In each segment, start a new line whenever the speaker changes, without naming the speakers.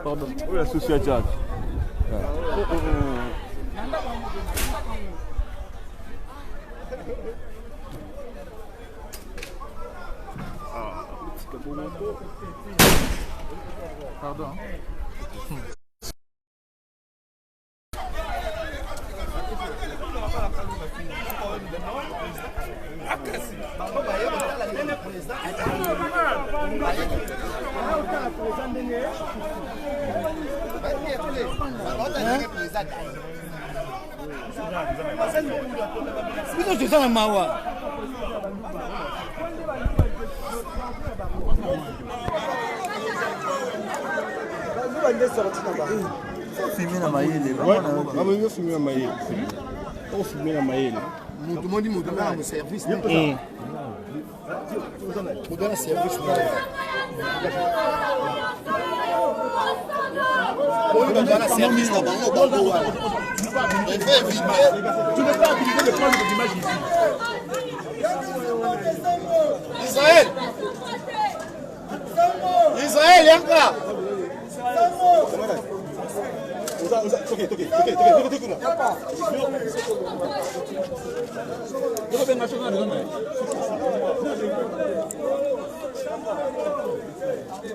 Pardon. Oui, la société. Pardon.
Filmer na mayele.
Ouais, filmer na mayele. On filmer na mayele.
Mutu na service. Mutu na service. On doit la service là-bas. Tu ne peux pas utiliser le plan d'image ici. Israël! Israël, Yanka!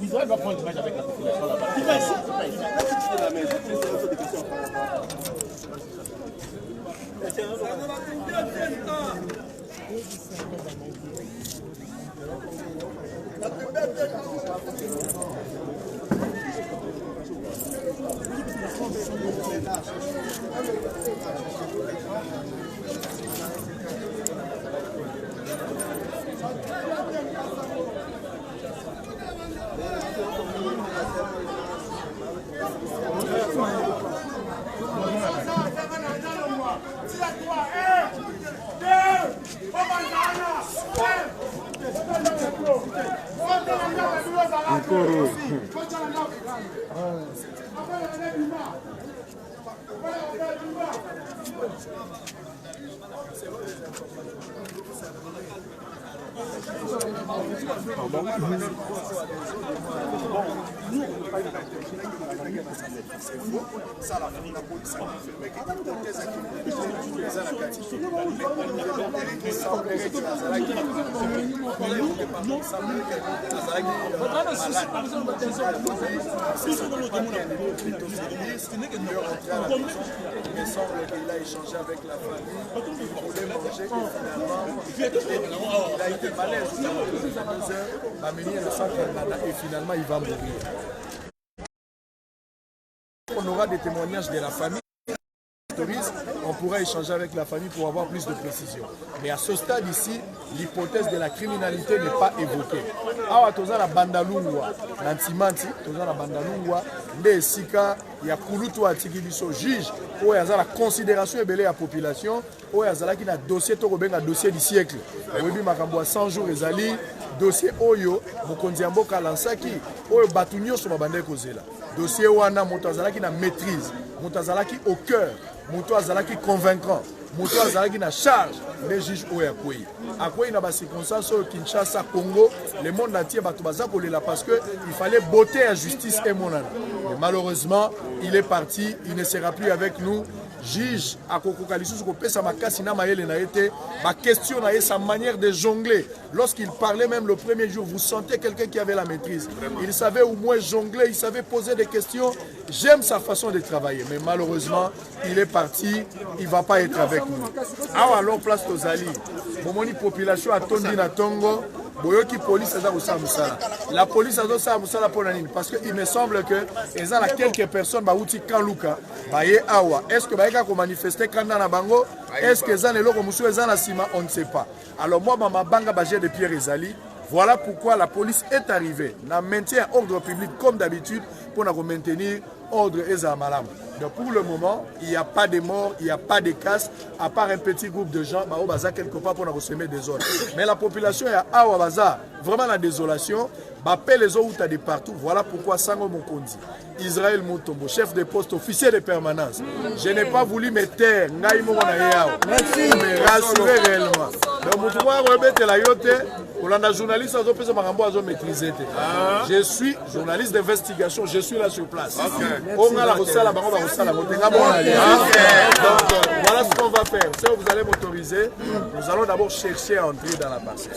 Israël va prendre l'image avec la population Il semble qu'il a échangé avec la famille, il voulait manger et finalement il a été malaise et finalement il va mourir. On aura des témoignages de la famille. On pourra échanger avec la famille pour avoir plus de précision. Mais à ce stade ici, l'hypothèse de la criminalité n'est pas évoquée. Awa toza la bandalungwa, nantimanti, toza la bandalungwa, nde sika ya kulutu atiki biso juge, oyo yaza la considération ebele ya population, oyo yazalaki na dossier to kobenga dossier du siècle. Oyebi makambo 100 jours ezali dossier oyo mokonzi ya mboka lansaki, oyo batu nyonso babandaki kozela. Dossier wana moto azalaki na maîtrise, moto azalaki au cœur, moto azalaki convaincant, moto azalaki na charge les juges oyo akwei. Akwei na ba circonstances au Kinshasa, Congo, le monde entier bato baza kolela parce que il fallait botter à justice et monana. Mais malheureusement, il est parti, il ne sera plus avec nous. Juge akokoka lisusu kopesa makasi na mayele na été, ma question na sa manière de jongler. Lorsqu'il parlait même le premier jour, vous sentez quelqu'un qui avait la maîtrise. Il savait au moins jongler, il savait poser des questions. J'aime sa façon de travailler, mais malheureusement, il est parti, il ne va pas être avec nous. Ah, alors place aux alliés. Momoni population a tondi na tongo. Boyoki police a musala. La police a musala pour l'année parce qu'il me semble que il y a quelques personnes qui ont Luka, awa. Est-ce que baïka ko manifester quand na bango? Est-ce que ça les loko musu ezana sima? On ne sait pas. Alors moi ma banga bagé de Pierre Ezali. Voilà pourquoi la police est arrivée. Na maintient ordre public comme d'habitude pour maintenir ordre et malam. Donc pour le moment, il n'y a pas de morts, il n'y a pas de casse, à part un petit groupe de gens, quelque part pour semer des ordres. Mais la population est à Awabaza, vraiment la désolation. M'appelle les autres de partout. Voilà pourquoi Sango Mokondi, Israël Mutombo, chef de poste, officier de permanence. Je n'ai pas voulu me taire. Merci. Me rassurer réellement. Donc, je suis journaliste d'investigation, je suis là sur place. Donc, voilà ce qu'on va faire. Si vous allez m'autoriser, nous allons d'abord chercher à entrer dans la parcelle.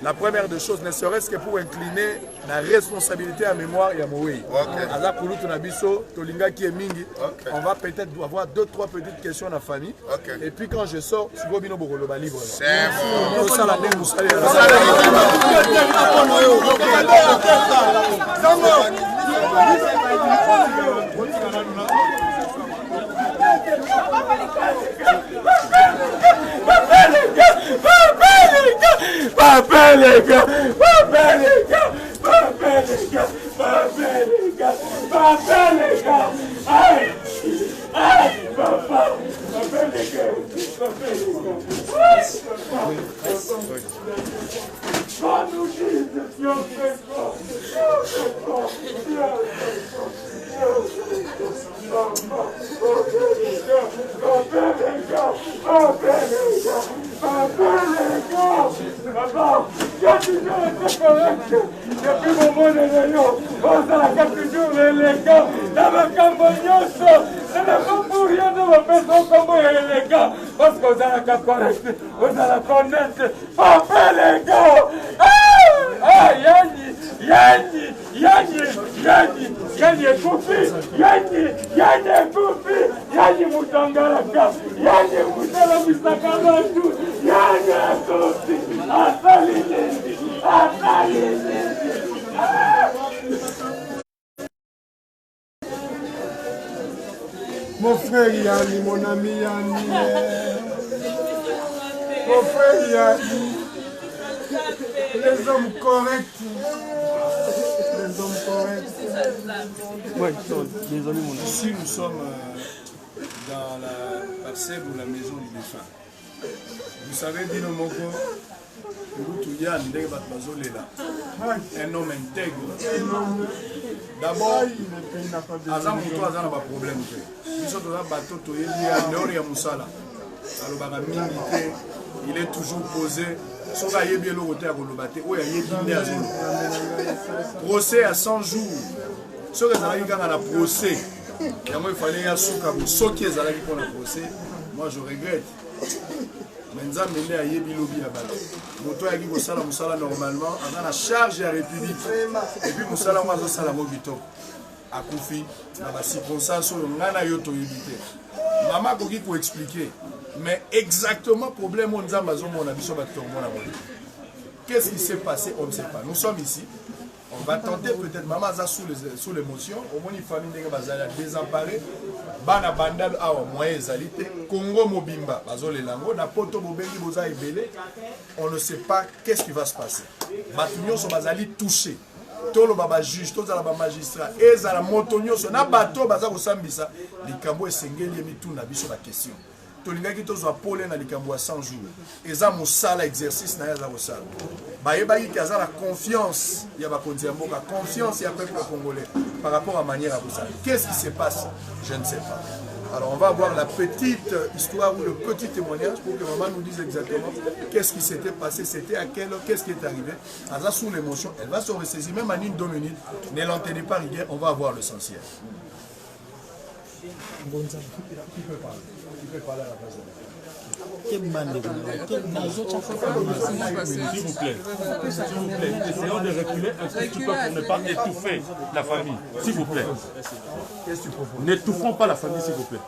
La première des choses, ne serait-ce que pour incliner la responsabilité à mémoire et à Moïse. On va peut-être avoir 2-3 petites questions à la famille. Et puis quand je sors, je vais libre. C'est
Papa les gars, aïe, papa les gars, depuis mon bon élément, on s'en a toujours élégant. Dans ma campagne, ce n'est pas pour rien de ma personne comme élégant. Parce qu'on a la correct, on a la connaître. Papa les gars! Ah, Yanni est coupé, Yanni Moutangalaka, Yanni Moutalabisakamatu, Yanni est coupé,
Mon frère Yanni, mon ami Yanni. Mon frère Yanni. Les hommes corrects. Les hommes corrects.
Ouais, désolé mon ami.
Ici, nous sommes dans la parcelle ou la maison du défunt. Vous savez, Dino Moko, un homme intègre. D'abord, il est toujours posé. Procès à 100 jours. Ce que procès, il fallait moi je regrette. Maintenant, il y a normalement, on a la charge de la République. Et puis, nous allons faire la mobito. À Koufi, dans la circonstance où on a yoto évité. Maman, pour expliquer. Mais exactement, le problème, on a qu'est-ce qui s'est passé, on ne sait pas. Nous sommes ici. On va tenter peut-être, maman a sous l'émotion, au moins une famille désemparée, bana bandal awa moyen ezalité, Congo mobimba, bazole lango, na poto bobengi boza ebele, on ne sait pas qu'est-ce qui va se passer. Batunyo so bazali touché, tolo baba juge, tolo la magistrat, ezala motonyo so na bato baza kosambisa, likambo esengeli mitu na biso la question. Tolingaki tozwa pole na likambo 100 jours. Eza mosala exercice na yaza mosala. Bayebaki kaza la confiance ya bakonzi ya mboka, confiance ya peuple congolais par rapport à manière à mosala. Qu'est-ce qui se passe? Je ne sais pas. Alors on va voir la petite histoire ou le petit témoignage pour que maman nous dise exactement qu'est-ce qui s'était passé, c'était à quelle heure, qu'est-ce qui est arrivé. Aza sous l'émotion, elle va se ressaisir même en 1-2 minutes. Ne l'entendez pas rigueur, on va avoir l'essentiel. Qui peut parler? Qui peut parler à la place de
S'il vous plaît, essayons de reculer un petit peu pour ne pas étouffer la famille. S'il vous plaît.
Qu'est-ce que tu proposes?
N'étouffons pas la famille, s'il vous plaît.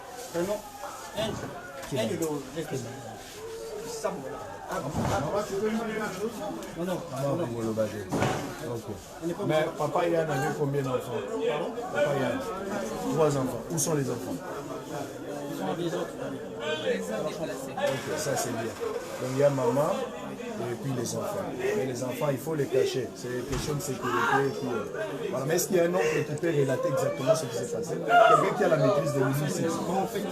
Mais papa Yann avait combien d'enfants? Papa Yann, 3 enfants. Où sont les enfants? Ok, ça c'est bien. Donc il y a maman et puis les enfants. Mais les enfants, il faut les cacher. C'est une question de sécurité. Puis, voilà. Mais est-ce qu'il y a un oncle qui peut relater exactement ce qui s'est passé? Quelqu'un qui a la maîtrise de l'unité. Comment on fait?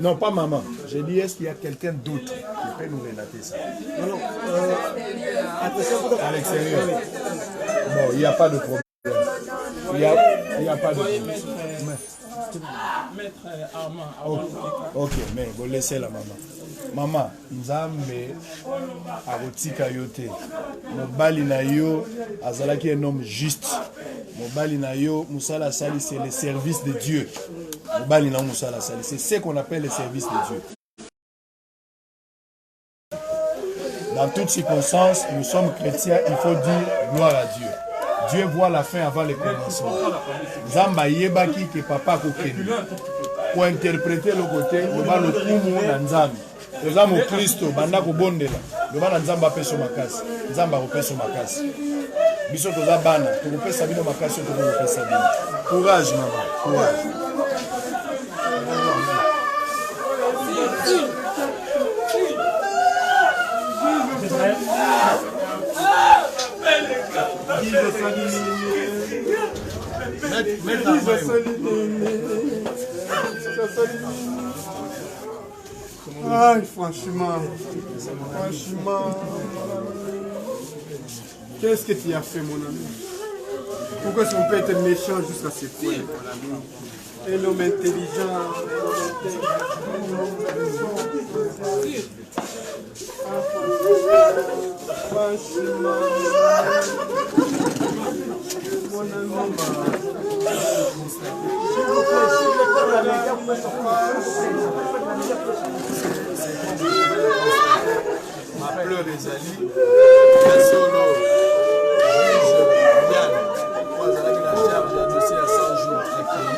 Non, pas maman. J'ai dit, est-ce qu'il y a quelqu'un d'autre qui peut nous relater ça?
Non,
à l'extérieur. Bon, il n'y a pas de problème. Il n'y a pas de problème.
Maître Armand.
Ok, mais vous laissez la maman. Maman, Nzambe akotika yo te. Mobali na yo azalaki un homme juste. Mobali na yo musala sali, c'est le service de Dieu. Mobali na musala sali, c'est ce qu'on appelle le service de Dieu. Dans toutes circonstances, nous sommes chrétiens, il faut dire gloire à Dieu. Dieu voit la fin avant le commencement. Zamba yebaki que papa kokeni. Pour interpréter le côté, le ba le kumu na nzambe. Toza mo Kristo banda ko bondela. Le ba na nzamba peso makasi. Nzamba ko peso makasi. Biso toza bana, to ko pesa bino makasi, to ko pesa bino. Courage maman, courage.
ah, franchement, qu'est-ce que tu as fait, mon ami? Pourquoi est-ce qu'on peut être méchant jusqu'à ce point, mon ami? Un homme intelligent. Franchement, mon ami.
Ma pleure Ezali, solo, Yann, moi j'ai la charge de dossier à 100 jours à pays.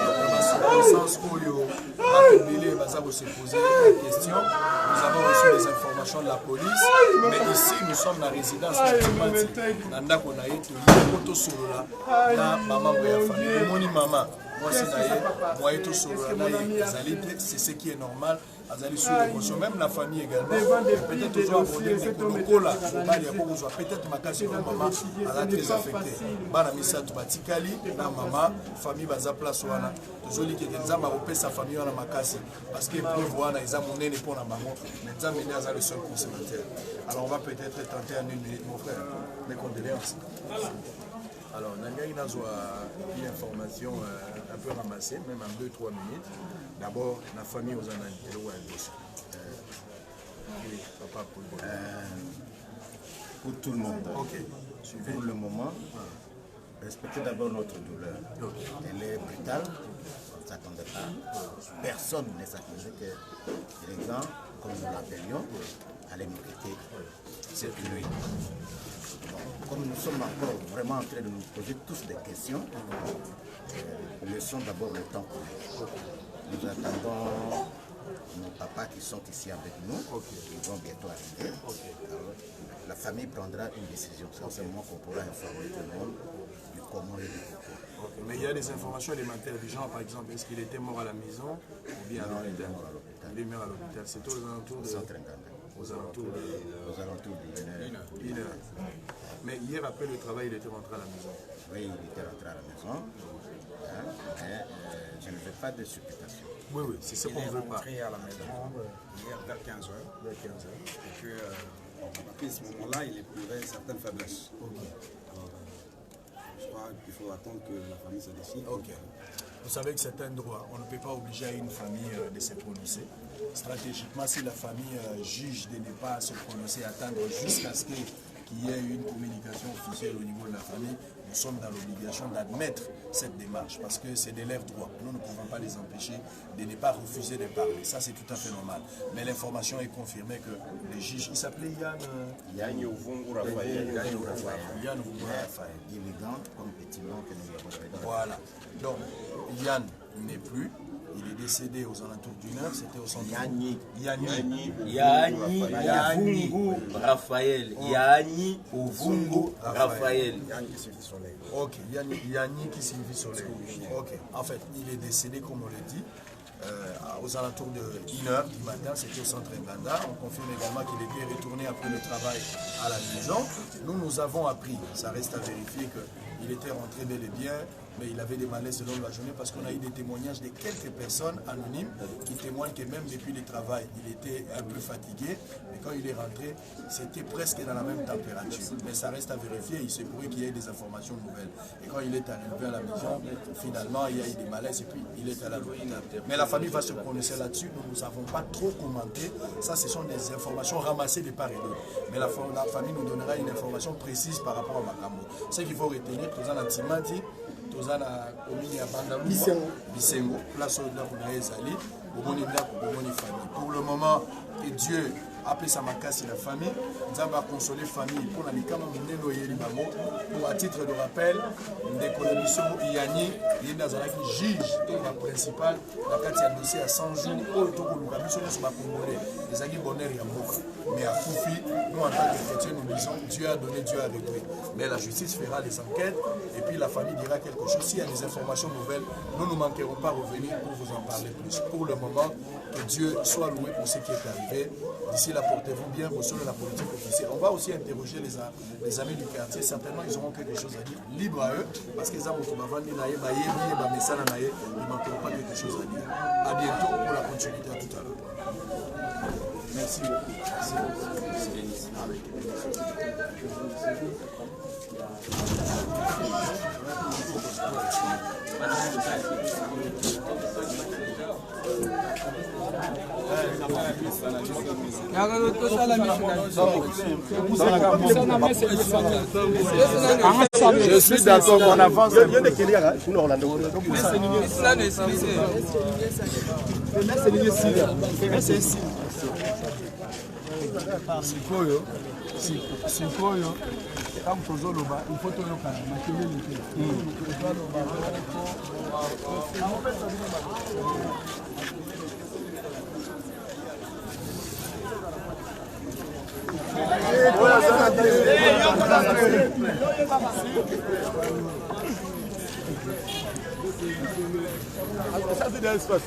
Dans ma circonstance où il va se poser la question. Nous avons reçu des informations de la police, mais ici nous sommes dans la résidence Nanda Konaye, Koto Solola, na maman Boya famille, moni maman. Moi c'est ce qui est normal. Même la famille également. Peut-être toujours abordé, mais peut-être ma casse maman elle a très affecté. Bana misatu batikali na maman famille baza place wana. Tozoli ke nzamba opé sa famille wana makasi parce que preuve wana eza monene pour na bango. Nzamba ene aza le seul consommateur. Alors on va peut-être tenter en une minute mon frère. Mes condoléances. Alors, Nanga Inazwa une information un peu ramassée, même en 2-3 minutes. D'abord, la famille aux Anantélo ou à gauche. Papa,
pour tout le monde.
Ok.
Pour le moment, respectez d'abord notre douleur. Elle est brutale, on ne s'attendait pas. Personne ne s'attendait que les gens, comme nous l'appelions, allaient nous quitter cette nuit. Comme nous sommes encore vraiment en train de nous poser tous des questions, laissons d'abord le temps courir. Nous attendons nos papas qui sont ici avec nous, qui vont bientôt arriver. Alors, la famille prendra une décision. C'est au moment qu'on pourra informer tout le monde du comment et du pourquoi.
Mais il y a des informations élémentaires du genre, par exemple, est-ce qu'il était mort à la maison ou bien
non, il est mort à l'hôpital.
Il est mort à l'hôpital. C'est aux alentours de... Aux alentours d'une heure. Mais hier, après le travail, il était rentré à la maison.
Oui, il était rentré à la maison. Mais je ne veux pas de supputation.
Oui, c'est ce qu'on ne veut pas.
Il est rentré à la maison hier vers 15h. Et que, à ce moment-là, il éprouvait certaines faiblesses. Alors, je crois qu'il faut attendre que la famille se décide.
Vous savez que c'est un droit. On ne peut pas obliger une famille de se prononcer. Stratégiquement, si la famille juge de ne pas se prononcer, attendre jusqu'à ce qu'il y ait une communication officielle au niveau de la famille, nous sommes dans l'obligation d'admettre cette démarche parce que c'est de leur droit. Nous ne pouvons pas les empêcher de ne pas refuser de parler. Ça, c'est tout à fait normal. Mais l'information est confirmée que les juges, il s'appelait Yann
Ouvungu Raphaël. Élégant comme petit nom que nous avons fait.
Voilà. Donc, Yann n'est plus. Il est décédé aux alentours d'une heure, c'était au centre.
Yanni
Raphaël.
Yanni Ouvungu Raphaël.
Ok, Yanni qui signifie soleil. Ok, en fait, il est décédé, comme on l'a dit, aux alentours de 1h du matin, c'était au centre Nganda. On confirme également qu'il était retourné après le travail à la maison. Nous avons appris, ça reste à vérifier, qu'il était rentré bel et bien mais il avait des malaises selon la journée parce qu'on a eu des témoignages de quelques personnes anonymes qui témoignent que même depuis le travail, il était un peu fatigué, mais quand il est rentré, c'était presque dans la même température. Mais ça reste à vérifier, il se pourrait qu'il y ait des informations nouvelles. Et quand il est arrivé à la maison, finalement, il y a eu des malaises et puis il est à la ruine. Mais la famille va se prononcer là-dessus, nous n'avons pas trop commenté. Ça, ce sont des informations ramassées de part et d'autre. Mais la famille nous donnera une information précise par rapport à Makambo. Ce qu'il faut retenir, tous en Antimati, tous en commune à Bandalou, Bisengo, place où nous ezali, famille. Pour le moment, que Dieu appelle sa makasi la famille, nous avons consolé la famille pour la mikama muneno yeli bango. Pour à titre de rappel, l'économisation Yanni, il est dans un juge la principale, la carte a dossier à 100 jours, autour de la mission sur ma congolais, les amis bonheur et amour. Mais à Koufi, nous en tant que chrétiens, nous disons Dieu a donné, Dieu a réglé. Mais la justice fera les enquêtes et puis la famille dira quelque chose. S'il y a des informations nouvelles, nous ne manquerons pas revenir pour vous en parler plus. Pour le moment, que Dieu soit loué pour ce qui est arrivé. D'ici là, portez-vous bien, vous serez la politique officielle. On va aussi interroger les amis du quartier. Certainement, ils auront quelque chose à dire. Libre à eux, parce qu'ils ont ils ne manqueront pas quelque chose à dire. À bientôt pour la continuité. À tout à l'heure. Merci beaucoup. Je suis d'accord, on avance. Sikoyo kama tozoloba il faut toyokana makelele ça c'est dans l'espace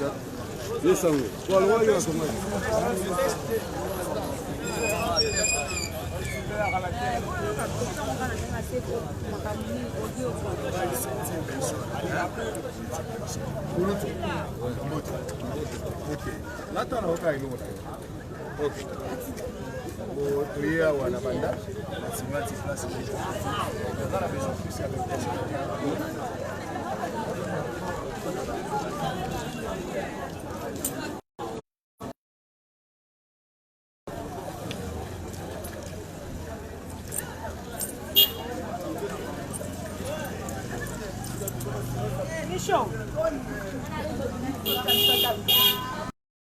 Show.